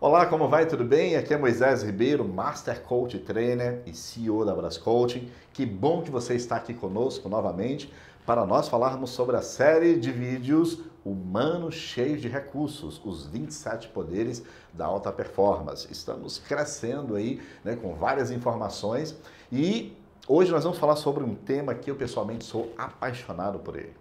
Olá, como vai? Tudo bem? Aqui é Moisés Ribeiro, Master Coach Trainer e CEO da Brás Coaching. Que bom que você está aqui conosco novamente para nós falarmos sobre a série de vídeos Humano Cheio de Recursos, os 27 poderes da alta performance. Estamos crescendo aí, com várias informações e hoje nós vamos falar sobre um tema que eu pessoalmente sou apaixonado por ele.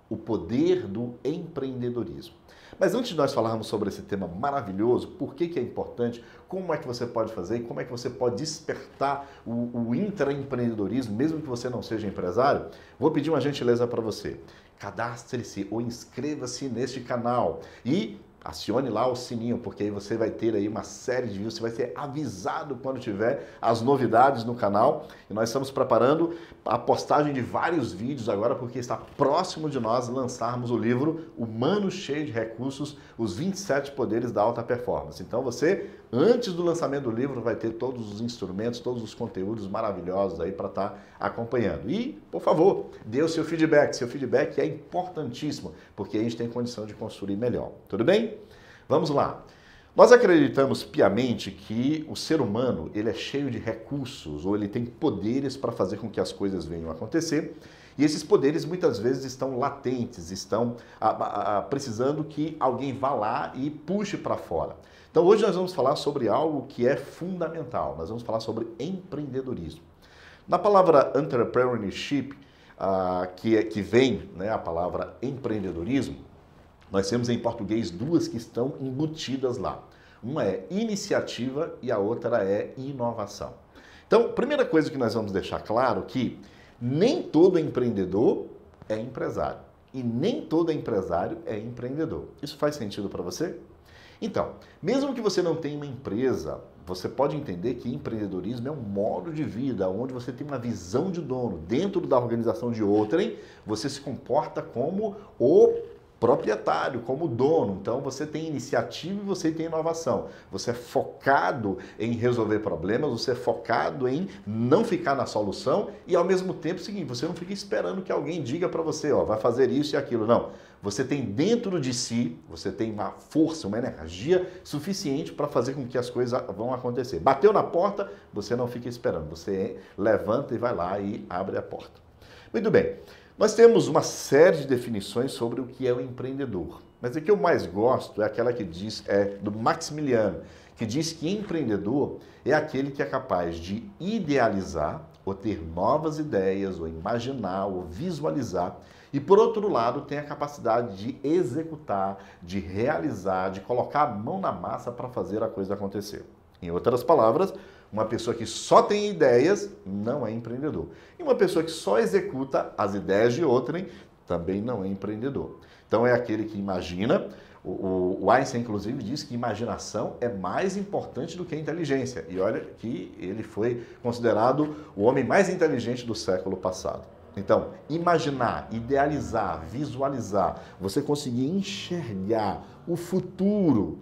O poder do empreendedorismo. Mas antes de nós falarmos sobre esse tema maravilhoso, por que é importante, como é que você pode fazer, como é que você pode despertar o intraempreendedorismo, mesmo que você não seja empresário, vou pedir uma gentileza para você. Cadastre-se ou inscreva-se neste canal e acione lá o sininho, porque aí você vai ter aí uma série de vídeos, você vai ser avisado quando tiver as novidades no canal. E nós estamos preparando a postagem de vários vídeos agora, porque está próximo de nós lançarmos o livro Humano Cheio de Recursos, os 27 poderes da alta performance. Então você, antes do lançamento do livro, vai ter todos os instrumentos, todos os conteúdos maravilhosos aí para estar acompanhando. E, por favor, dê o seu feedback. Seu feedback é importantíssimo, porque a gente tem condição de construir melhor. Tudo bem? Vamos lá. Nós acreditamos piamente que o ser humano ele é cheio de recursos ou ele tem poderes para fazer com que as coisas venham a acontecer. E esses poderes muitas vezes estão latentes, estão precisando que alguém vá lá e puxe para fora. Então hoje nós vamos falar sobre algo que é fundamental. Nós vamos falar sobre empreendedorismo. Na palavra entrepreneurship, que vem a palavra empreendedorismo, nós temos em português duas que estão embutidas lá. Uma é iniciativa e a outra é inovação. Então, primeira coisa que nós vamos deixar claro que nem todo empreendedor é empresário e nem todo empresário é empreendedor. Isso faz sentido para você? Então, mesmo que você não tenha uma empresa, você pode entender que empreendedorismo é um modo de vida onde você tem uma visão de dono. Dentro da organização de outrem, você se comporta como o proprietário, como dono. Então você tem iniciativa e você tem inovação. Você é focado em resolver problemas, você é focado em não ficar na solução e ao mesmo tempo, seguinte, você não fica esperando que alguém diga para você, vai fazer isso e aquilo. Não. Você tem dentro de si, você tem uma força, uma energia suficiente para fazer com que as coisas vão acontecer. Bateu na porta, você não fica esperando. Você levanta e vai lá e abre a porta. Muito bem. Nós temos uma série de definições sobre o que é o empreendedor, mas a que eu mais gosto é aquela que diz, do Maximiliano, que diz que empreendedor é aquele que é capaz de idealizar, ou ter novas ideias, ou imaginar, ou visualizar, e por outro lado tem a capacidade de executar, de realizar, de colocar a mão na massa para fazer a coisa acontecer. Em outras palavras, uma pessoa que só tem ideias não é empreendedor. E uma pessoa que só executa as ideias de outrem também não é empreendedor. Então é aquele que imagina. O Einstein, inclusive, diz que imaginação é mais importante do que a inteligência. E olha que ele foi considerado o homem mais inteligente do século passado. Então, imaginar, idealizar, visualizar, você conseguir enxergar o futuro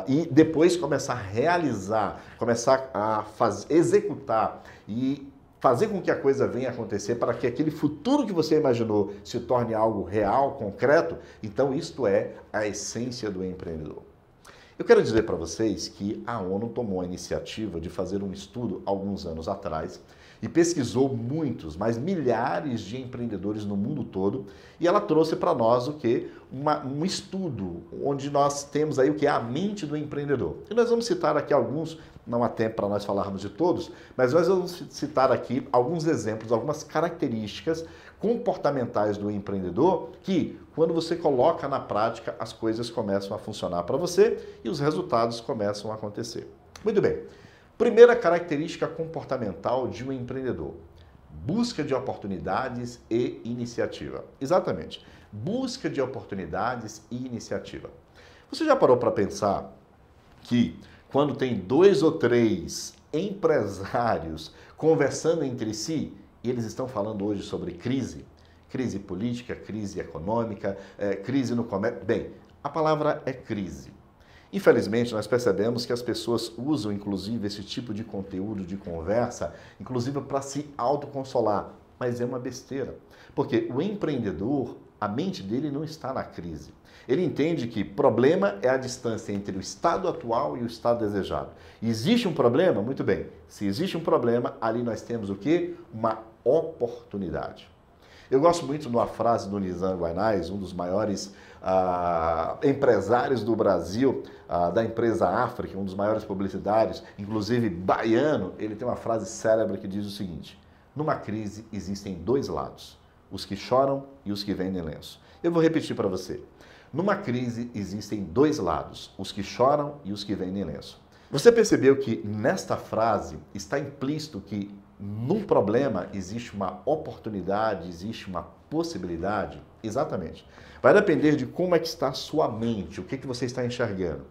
e depois começar a realizar, começar a executar e fazer com que a coisa venha acontecer para que aquele futuro que você imaginou se torne algo real, concreto, então isto é a essência do empreendedor. Eu quero dizer para vocês que a ONU tomou a iniciativa de fazer um estudo alguns anos atrás e pesquisou muitos, mas milhares de empreendedores no mundo todo e ela trouxe para nós o que? Um estudo onde nós temos aí o que é a mente do empreendedor. E nós vamos citar aqui alguns, não há tempo para nós falarmos de todos, mas nós vamos citar aqui alguns exemplos, algumas características comportamentais do empreendedor que, quando você coloca na prática, as coisas começam a funcionar para você e os resultados começam a acontecer. Muito bem. Primeira característica comportamental de um empreendedor: busca de oportunidades e iniciativa. Exatamente. Busca de oportunidades e iniciativa. Você já parou para pensar que quando tem 2 ou 3 empresários conversando entre si, e eles estão falando hoje sobre crise política, crise econômica, crise no comércio. Bem, a palavra é crise. Infelizmente, nós percebemos que as pessoas usam, inclusive, esse tipo de conteúdo, de conversa, inclusive para se autoconsolar. Mas é uma besteira. Porque o empreendedor, A mente dele não está na crise. Ele entende que problema é a distância entre o estado atual e o estado desejado. Existe um problema? Muito bem. Se existe um problema, ali nós temos o quê? Uma oportunidade. Eu gosto muito de uma frase do Nizam Guanais, um dos maiores empresários do Brasil, da empresa África, um dos maiores publicitários, inclusive baiano. Ele tem uma frase célebre que diz o seguinte: numa crise existem dois lados, os que choram e os que vendem lenço. Eu vou repetir para você. Numa crise existem dois lados, os que choram e os que vendem lenço. Você percebeu que nesta frase está implícito que num problema existe uma oportunidade, existe uma possibilidade? Exatamente. Vai depender de como é que está a sua mente, o que você está enxergando.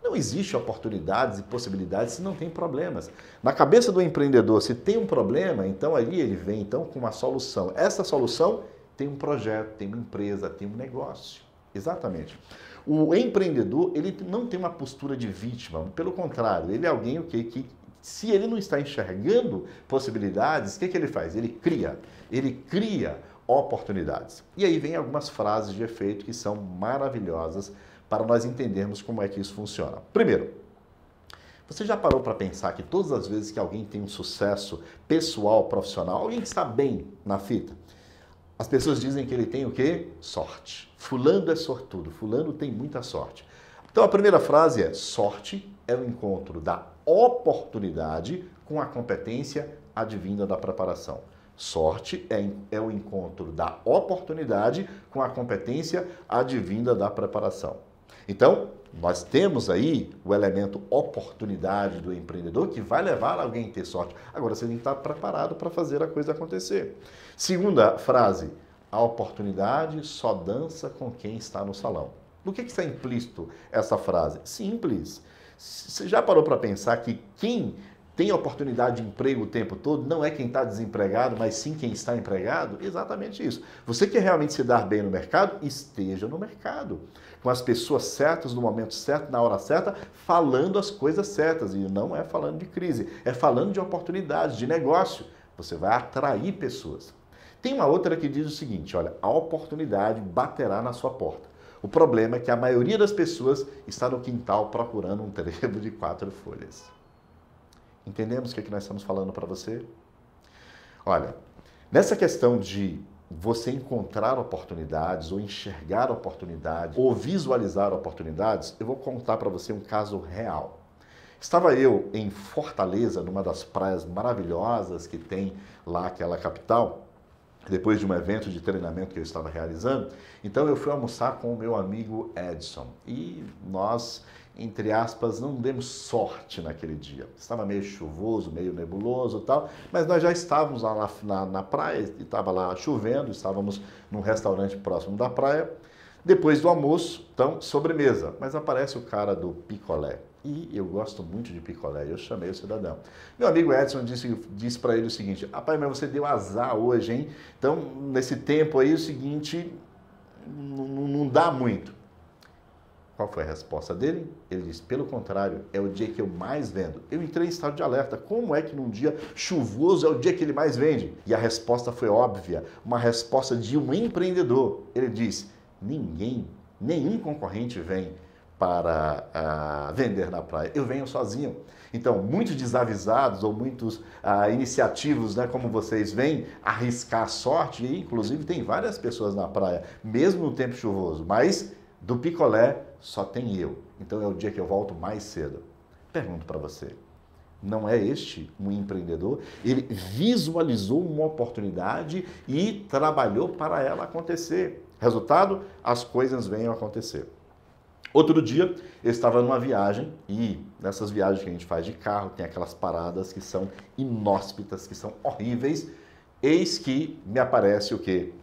Não existe oportunidades e possibilidades se não tem problemas. Na cabeça do empreendedor, se tem um problema, então ali ele vem então com uma solução. Essa solução tem um projeto, tem uma empresa, tem um negócio. Exatamente. O empreendedor, ele não tem uma postura de vítima, pelo contrário, ele é alguém que se ele não está enxergando possibilidades, o que ele faz? Ele cria oportunidades. E aí vem algumas frases de efeito que são maravilhosas para nós entendermos como é que isso funciona. Primeiro, você já parou para pensar que todas as vezes que alguém tem um sucesso pessoal, profissional, alguém que está bem na fita, as pessoas dizem que ele tem o quê? Sorte. Fulano é sortudo, fulano tem muita sorte. Então a primeira frase é: sorte é o encontro da oportunidade com a competência advinda da preparação. Sorte é o encontro da oportunidade com a competência advinda da preparação. Então, nós temos aí o elemento oportunidade do empreendedor que vai levar alguém a ter sorte. Agora, você tem que estar preparado para fazer a coisa acontecer. Segunda frase: a oportunidade só dança com quem está no salão. No que está implícito essa frase? Simples. Você já parou para pensar que quem tem oportunidade de emprego o tempo todo não é quem está desempregado, mas sim quem está empregado? Exatamente isso. Você quer realmente se dar bem no mercado? Esteja no mercado, com as pessoas certas, no momento certo, na hora certa, falando as coisas certas. E não é falando de crise, é falando de oportunidades, de negócio. Você vai atrair pessoas. Tem uma outra que diz o seguinte: olha, a oportunidade baterá na sua porta. O problema é que a maioria das pessoas está no quintal procurando um trevo de 4 folhas. Entendemos o que nós estamos falando para você? Olha, nessa questão de você encontrar oportunidades, ou enxergar oportunidades, ou visualizar oportunidades, eu vou contar para você um caso real. Estava eu em Fortaleza, numa das praias maravilhosas que tem lá aquela capital, depois de um evento de treinamento que eu estava realizando. Então eu fui almoçar com o meu amigo Edson e nós, entre aspas, não demos sorte naquele dia. Estava meio chuvoso, meio nebuloso e tal, mas nós já estávamos lá na praia, e estava lá chovendo, estávamos num restaurante próximo da praia. Depois do almoço, então, sobremesa, mas aparece o cara do picolé. E eu gosto muito de picolé, eu chamei o cidadão. Meu amigo Edson disse para ele o seguinte: rapaz, mas você deu azar hoje, hein? Então, nesse tempo aí, o seguinte, não dá muito. Qual foi a resposta dele? Ele disse: pelo contrário, é o dia que eu mais vendo. Eu entrei em estado de alerta. Como é que num dia chuvoso é o dia que ele mais vende? E a resposta foi óbvia, uma resposta de um empreendedor. Ele disse: nenhum concorrente vem para vender na praia, eu venho sozinho. Então, muitos desavisados ou muitos iniciativos, né, como vocês vêm, arriscar a sorte, e inclusive tem várias pessoas na praia, mesmo no tempo chuvoso, mas do picolé só tem eu. Então é o dia que eu volto mais cedo. Pergunto para você, não é este um empreendedor? Ele visualizou uma oportunidade e trabalhou para ela acontecer. Resultado, as coisas vêm a acontecer. Outro dia, eu estava numa viagem e nessas viagens que a gente faz de carro, tem aquelas paradas que são inóspitas, que são horríveis. Eis que me aparece o quê?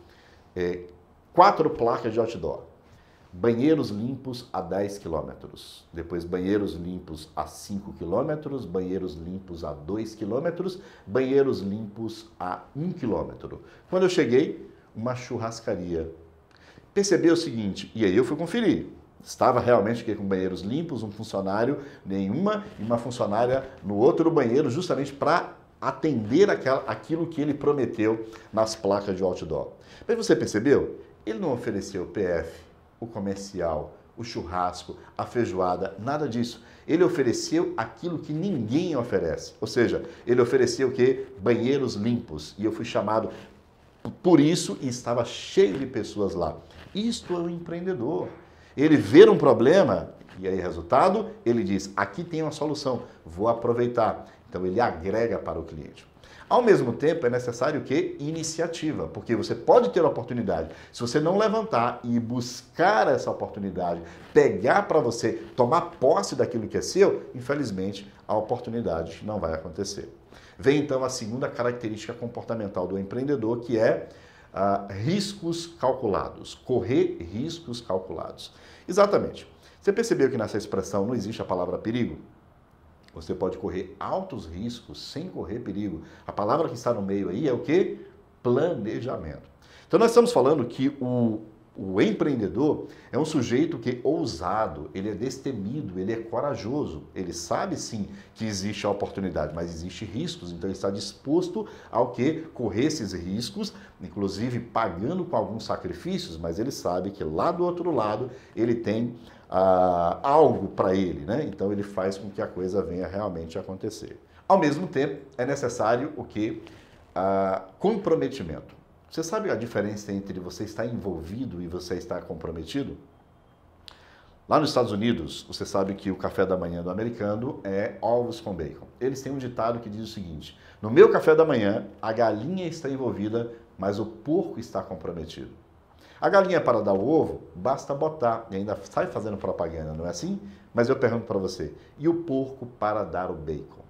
4 placas de outdoor. Banheiros limpos a 10 quilômetros. Depois banheiros limpos a 5 quilômetros, banheiros limpos a 2 quilômetros, banheiros limpos a 1 quilômetro. Quando eu cheguei, uma churrascaria. Percebi o seguinte, e aí eu fui conferir. Estava realmente com banheiros limpos, um funcionário nenhuma e uma funcionária no outro banheiro, justamente para atender aquilo que ele prometeu nas placas de outdoor. Mas você percebeu? Ele não ofereceu o PF, o comercial, o churrasco, a feijoada, nada disso. Ele ofereceu aquilo que ninguém oferece. Ou seja, ele ofereceu o quê? Banheiros limpos. E eu fui chamado por isso e estava cheio de pessoas lá. Isto é um empreendedor. Ele vê um problema e aí, resultado, ele diz, aqui tem uma solução, vou aproveitar. Então, ele agrega para o cliente. Ao mesmo tempo, é necessário que iniciativa, porque você pode ter a oportunidade. Se você não levantar e buscar essa oportunidade, pegar para você, tomar posse daquilo que é seu, infelizmente, a oportunidade não vai acontecer. Vem então a segunda característica comportamental do empreendedor, que é riscos calculados, correr riscos calculados. Exatamente. Você percebeu que nessa expressão não existe a palavra perigo? Você pode correr altos riscos sem correr perigo. A palavra que está no meio aí é o quê? Planejamento. Então nós estamos falando que o empreendedor é um sujeito que é ousado, ele é destemido, ele é corajoso. Ele sabe sim que existe a oportunidade, mas existe riscos, então ele está disposto ao que? Correr esses riscos, inclusive pagando com alguns sacrifícios, mas ele sabe que lá do outro lado ele tem algo para ele, né? Então ele faz com que a coisa venha realmente acontecer. Ao mesmo tempo, é necessário o quê? Comprometimento. Você sabe a diferença entre você estar envolvido e você estar comprometido? Lá nos Estados Unidos, você sabe que o café da manhã do americano é ovos com bacon. Eles têm um ditado que diz o seguinte: no meu café da manhã, a galinha está envolvida, mas o porco está comprometido. A galinha para dar o ovo, basta botar, e ainda sai fazendo propaganda, não é assim? Mas eu pergunto para você, e o porco para dar o bacon?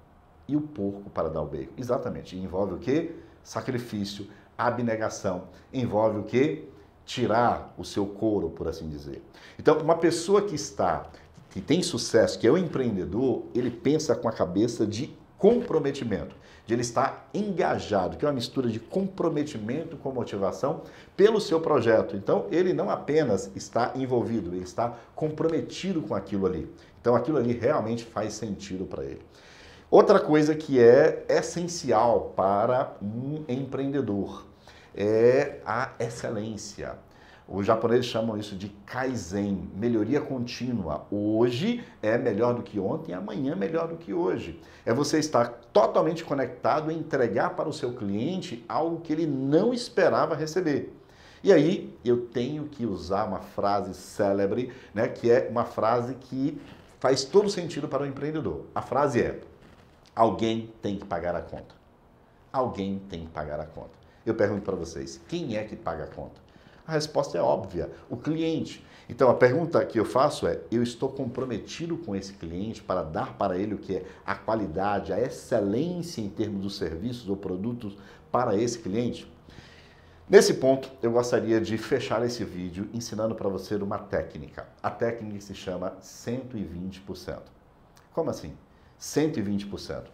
E o porco para dar o bacon? Exatamente, envolve o quê? Sacrifício, abnegação, envolve o quê? Tirar o seu couro, por assim dizer. Então, uma pessoa que tem sucesso, que é um empreendedor, ele pensa com a cabeça de comprometimento, de ele estar engajado, que é uma mistura de comprometimento com motivação pelo seu projeto. Então, ele não apenas está envolvido, ele está comprometido com aquilo ali. Então, aquilo ali realmente faz sentido para ele. Outra coisa que é essencial para um empreendedor é a excelência. Os japoneses chamam isso de Kaizen, melhoria contínua. Hoje é melhor do que ontem, amanhã é melhor do que hoje. É você estar totalmente conectado e entregar para o seu cliente algo que ele não esperava receber. E aí eu tenho que usar uma frase célebre, né, que é uma frase que faz todo sentido para o empreendedor. A frase é: alguém tem que pagar a conta. Alguém tem que pagar a conta. Eu pergunto para vocês, quem é que paga a conta? A resposta é óbvia, o cliente. Então a pergunta que eu faço é, eu estou comprometido com esse cliente para dar para ele o que é a qualidade, a excelência em termos dos serviços ou produtos para esse cliente? Nesse ponto, eu gostaria de fechar esse vídeo ensinando para você uma técnica. A técnica se chama 120%. Como assim? 120%.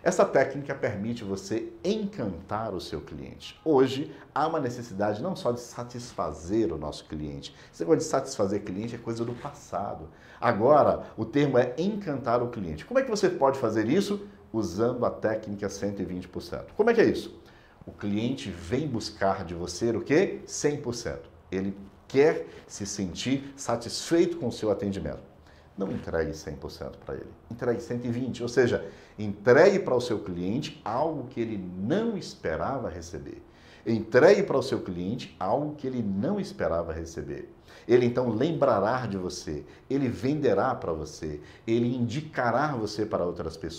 Essa técnica permite você encantar o seu cliente. Hoje, há uma necessidade não só de satisfazer o nosso cliente. Esse negócio de satisfazer cliente é coisa do passado. Agora, o termo é encantar o cliente. Como é que você pode fazer isso? Usando a técnica 120%. Como é que é isso? O cliente vem buscar de você o quê? 100%. Ele quer se sentir satisfeito com o seu atendimento. Não entregue 100% para ele, entregue 120%, ou seja, entregue para o seu cliente algo que ele não esperava receber. Entregue para o seu cliente algo que ele não esperava receber. Ele então lembrará de você, ele venderá para você, ele indicará você para outras pessoas.